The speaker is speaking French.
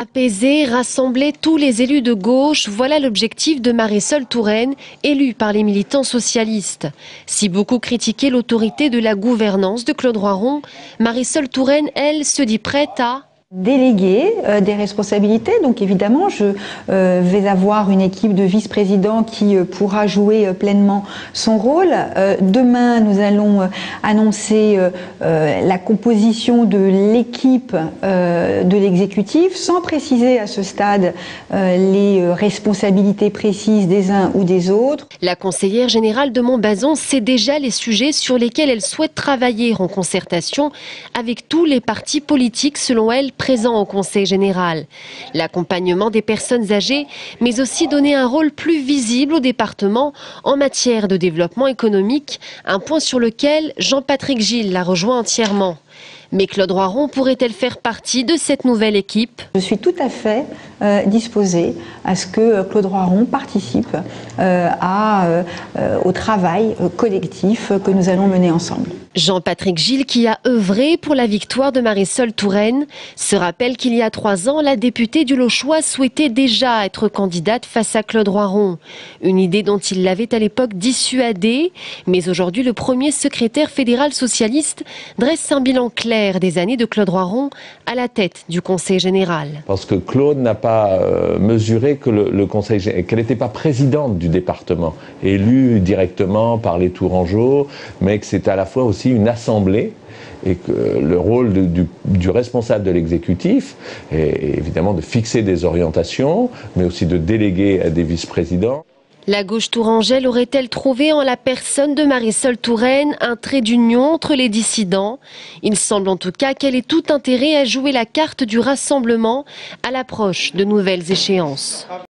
Apaiser, rassembler tous les élus de gauche, voilà l'objectif de Marisol Touraine, élue par les militants socialistes. Si beaucoup critiquaient l'autorité de la gouvernance de Claude Roiron, Marisol Touraine, elle, se dit prête à déléguer des responsabilités. Donc évidemment, je vais avoir une équipe de vice-présidents qui pourra jouer pleinement son rôle. Demain, nous allons annoncer la composition de l'équipe de l'exécutif, sans préciser à ce stade les responsabilités précises des uns ou des autres. La conseillère générale de Montbazon sait déjà les sujets sur lesquels elle souhaite travailler en concertation avec tous les partis politiques, selon elle, présents au Conseil général. L'accompagnement des personnes âgées, mais aussi donner un rôle plus visible au département en matière de développement économique, un point sur lequel Jean-Patrick Gille la rejoint entièrement. Mais Claude Roiron pourrait-elle faire partie de cette nouvelle équipe? Je suis tout à fait disposée à ce que Claude Roiron participe au travail collectif que nous allons mener ensemble. Jean-Patrick Gille, qui a œuvré pour la victoire de Marisol Touraine, se rappelle qu'il y a 3 ans, la députée du Lochois souhaitait déjà être candidate face à Claude Roiron. Une idée dont il l'avait à l'époque dissuadée. Mais aujourd'hui, le premier secrétaire fédéral socialiste dresse un bilan clair des années de Claude Roiron à la tête du Conseil général. Parce que Claude n'a pas mesuré que le Conseil général, qu'elle n'était pas présidente du département, élue directement par les Tourangeaux, mais que c'était à la fois aussi une assemblée, et que le rôle du responsable de l'exécutif est évidemment de fixer des orientations, mais aussi de déléguer à des vice-présidents. La gauche tourangelle aurait-elle trouvé en la personne de Marisol Touraine un trait d'union entre les dissidents? Il semble en tout cas qu'elle ait tout intérêt à jouer la carte du rassemblement à l'approche de nouvelles échéances.